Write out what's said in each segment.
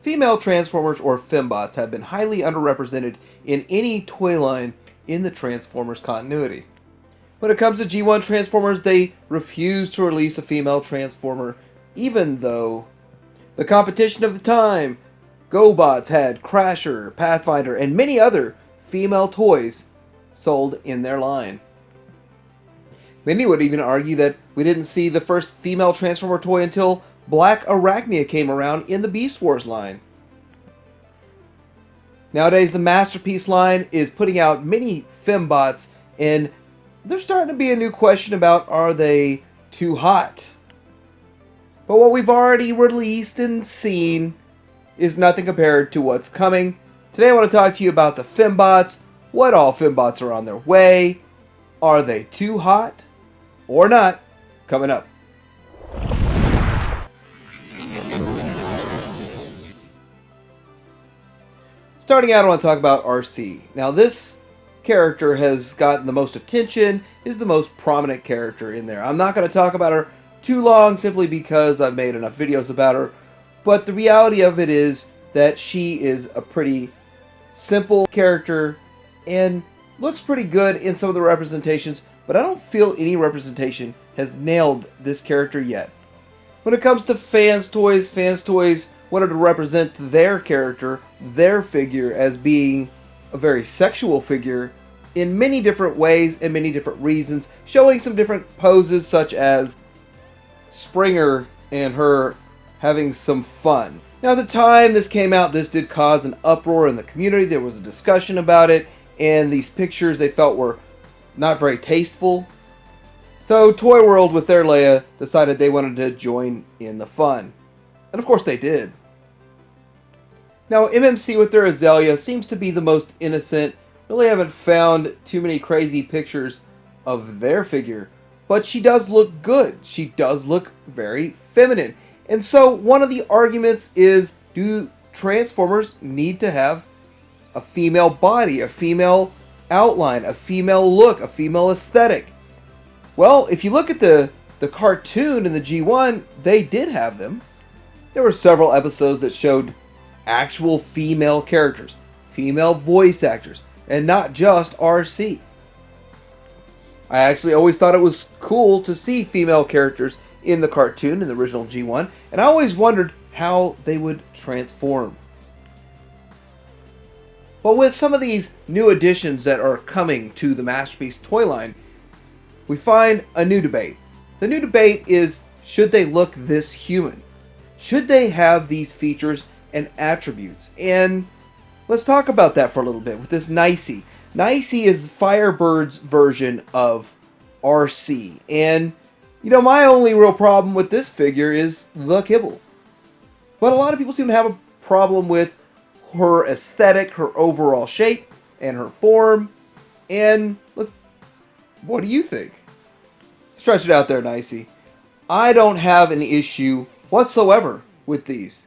Female Transformers, or Fembots, have been highly underrepresented in any toy line in the Transformers continuity. When it comes to G1 Transformers, they refuse to release a female Transformer, even though the competition of the time, GoBots, had Crasher, Pathfinder, and many other female toys sold in their line. Many would even argue that we didn't see the first female Transformer toy until Black Arachnia came around in the Beast Wars line. Nowadays, the Masterpiece line is putting out many Fembots, and there's starting to be a new question about, are they too hot? But what we've already released and seen is nothing compared to what's coming. Today I want to talk to you about the Fembots, what all Fembots are on their way, are they too hot or not, coming up. Starting out, I want to talk about Arcee. Now, this character has gotten the most attention, is the most prominent character in there. I'm not going to talk about her too long simply because I've made enough videos about her, but the reality of it is that she is a pretty simple character and looks pretty good in some of the representations, but I don't feel any representation has nailed this character yet. When it comes to fans toys wanted to represent their character, their figure, as being a very sexual figure in many different ways and many different reasons, showing some different poses such as Springer and her having some fun. Now, at the time this came out, this did cause an uproar in the community. There was a discussion about it, and these pictures they felt were not very tasteful. So Toy World, with their Leia, decided they wanted to join in the fun. And of course they did. Now, MMC with their Azalea seems to be the most innocent. Really haven't found too many crazy pictures of their figure. But she does look good. She does look very feminine. And so one of the arguments is, do Transformers need to have a female body, a female outline, a female look, a female aesthetic? Well, if you look at the cartoon in the G1, they did have them. There were several episodes that showed actual female characters, female voice actors, and not just Arcee. I actually always thought it was cool to see female characters in the cartoon, in the original G1, and I always wondered how they would transform. But with some of these new additions that are coming to the Masterpiece toy line, we find a new debate. The new debate is, should they look this human? Should they have these features and attributes? And let's talk about that for a little bit with this Nicey. Nicey is Firebird's version of Arcee. And, you know, my only real problem with this figure is the kibble. But a lot of people seem to have a problem with her aesthetic, her overall shape, and her form. And what do you think? Stretch it out there, Nicey. I don't have an issue whatsoever with these.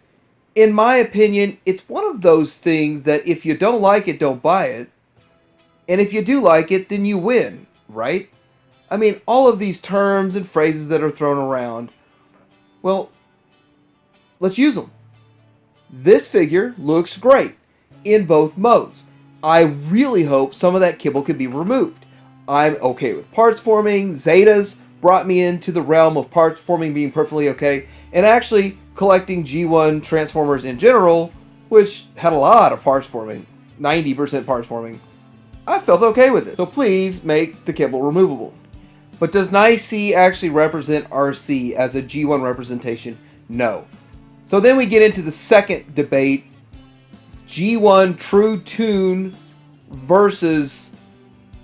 In my opinion, it's one of those things that if you don't like it, don't buy it. And if you do like it, then you win, right? I mean, all of these terms and phrases that are thrown around, well, let's use them. This figure looks great in both modes. I really hope some of that kibble can be removed. I'm okay with parts forming. Zetas brought me into the realm of parts forming being perfectly okay. And actually collecting G1 Transformers in general, which had a lot of parts forming, 90% parts forming, I felt okay with it. So please make the kibble removable. But does Nicey actually represent Arcee as a G1 representation? No. So then we get into the second debate, G1 True Tune versus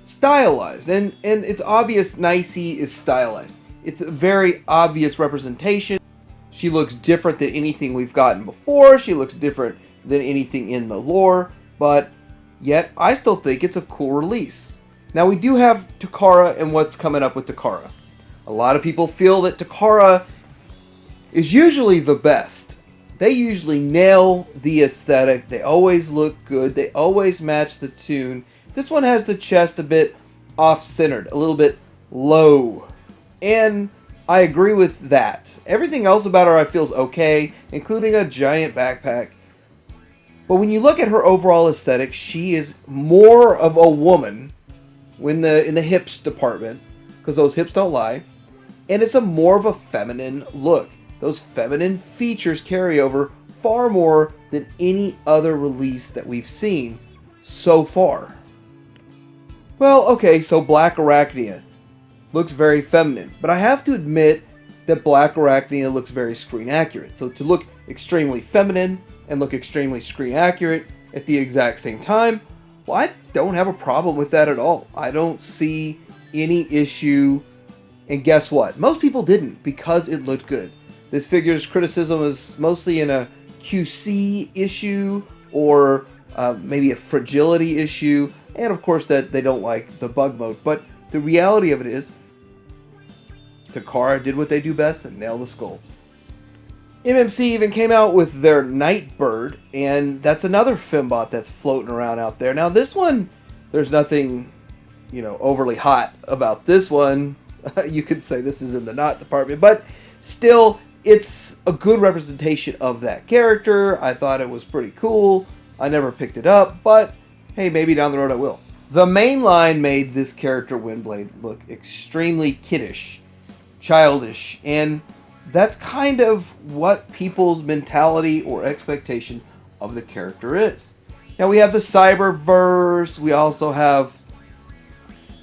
stylized. And it's obvious Nicey is stylized. It's a very obvious representation. She looks different than anything we've gotten before. She looks different than anything in the lore. But yet, I still think it's a cool release. Now, we do have Takara and what's coming up with Takara. A lot of people feel that Takara is usually the best. They usually nail the aesthetic. They always look good. They always match the tune. This one has the chest a bit off-centered, a little bit low. And I agree with that. Everything else about her I feel is okay, including a giant backpack. But when you look at her overall aesthetic, she is more of a woman in the hips department, because those hips don't lie. And it's a more of a feminine look. Those feminine features carry over far more than any other release that we've seen so far. Well, okay, so Black Arachnia looks very feminine, but I have to admit that Black Arachnia looks very screen accurate. So to look extremely feminine and look extremely screen accurate at the exact same time, well, I don't have a problem with that at all. I don't see any issue. And guess what? Most people didn't, because it looked good. This figure's criticism is mostly in a QC issue, or maybe a fragility issue, and of course that they don't like the bug mode. But the reality of it is, Takara did what they do best and nailed the skull. MMC even came out with their Nightbird, and that's another Fembot that's floating around out there. Now this one, there's nothing, overly hot about this one. You could say this is in the not department, but still, it's a good representation of that character. I thought it was pretty cool. I never picked it up, but hey, maybe down the road I will. The main line made this character Windblade look extremely kiddish, childish, and that's kind of what people's mentality or expectation of the character is. Now we have the Cyberverse, we also have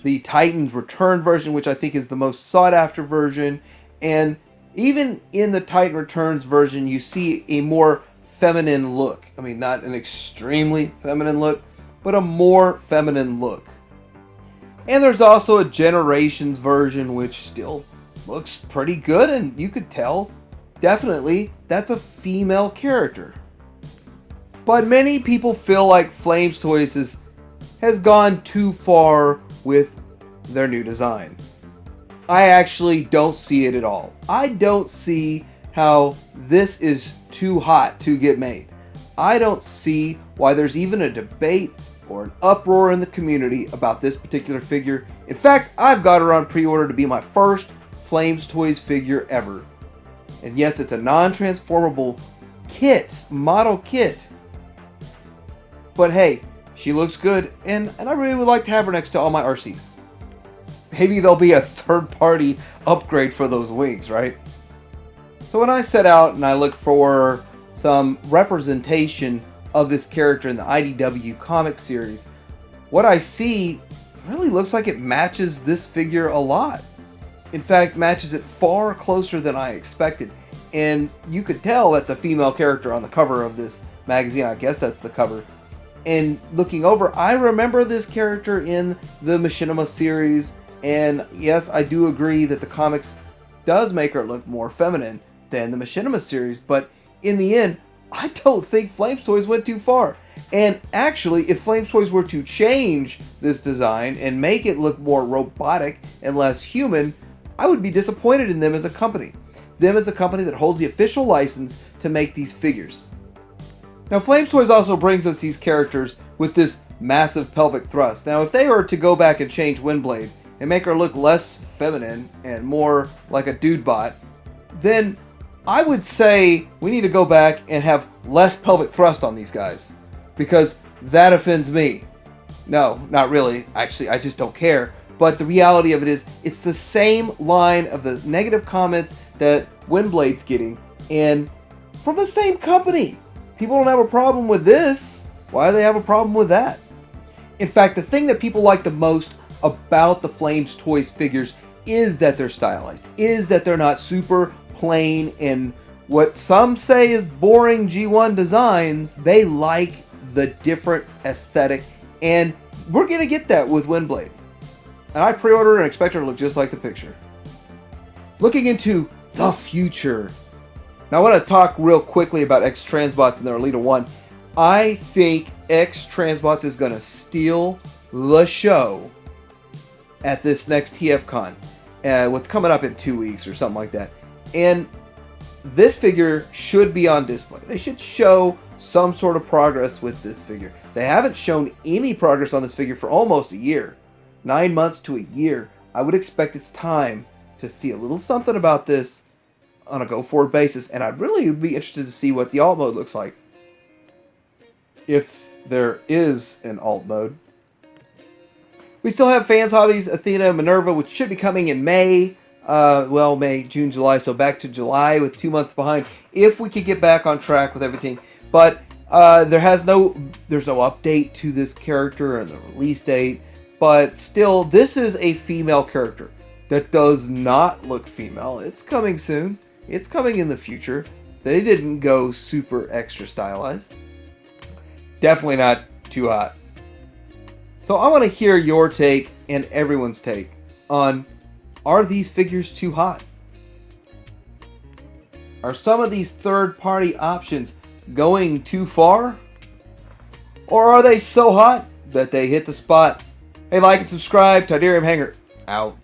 the Titans Return version, which I think is the most sought after version, and even in the Titan Returns version, you see a more feminine look. I mean, not an extremely feminine look, but a more feminine look. And there's also a Generations version, which still looks pretty good, and you could tell, definitely, that's a female character. But many people feel like Flames Toys has gone too far with their new design. I actually don't see it at all. I don't see how this is too hot to get made. I don't see why there's even a debate or an uproar in the community about this particular figure. In fact, I've got her on pre-order to be my first Flames Toys figure ever. And yes, it's a non-transformable kit, model kit. But hey, she looks good, and I really would like to have her next to all my Arcees. Maybe there'll be a third-party upgrade for those wings, right? So when I set out and I look for some representation of this character in the IDW comic series, what I see really looks like it matches this figure a lot. In fact, matches it far closer than I expected. And you could tell that's a female character on the cover of this magazine. I guess that's the cover. And looking over, I remember this character in the Machinima series. And yes, I do agree that the comics does make her look more feminine than the Machinima series. But in the end, I don't think Flames Toys went too far. And actually, if Flames Toys were to change this design and make it look more robotic and less human, I would be disappointed in them as a company. Them as a company that holds the official license to make these figures. Now, Flames Toys also brings us these characters with this massive pelvic thrust. Now, if they were to go back and change Windblade and make her look less feminine and more like a dude bot, then I would say we need to go back and have less pelvic thrust on these guys, because that offends me. No, not really. Actually, I just don't care. But the reality of it is, it's the same line of the negative comments that Windblade's getting, and from the same company. People don't have a problem with this. Why do they have a problem with that? In fact, the thing that people like the most about the Flames Toys figures is that they're stylized, is that they're not super plain and what some say is boring G1 designs. They like the different aesthetic, and we're going to get that with Windblade. And I pre-ordered and expect her to look just like the picture. Looking into the future. Now I want to talk real quickly about X-Transbots and their Elita 1. I think X-Transbots is going to steal the show at this next TFCon. What's coming up in 2 weeks or something like that. And this figure should be on display. They should show some sort of progress with this figure. They haven't shown any progress on this figure for almost a year. 9 months to a year. I would expect it's time to see a little something about this on a go-forward basis, and I'd really be interested to see what the alt mode looks like. if there is an alt mode. We still have Fans Hobbies, Athena, and Minerva, which should be coming in May. May, June, July, so back to July with 2 months behind, if we could get back on track with everything. But there's no update to this character and the release date. But still, this is a female character that does not look female. It's coming soon. It's coming in the future. They didn't go super extra stylized. Definitely not too hot. So I want to hear your take and everyone's take on, are these figures too hot? Are some of these third-party options going too far? Or are they so hot that they hit the spot? Hey, like and subscribe. Tidarium Hanger out.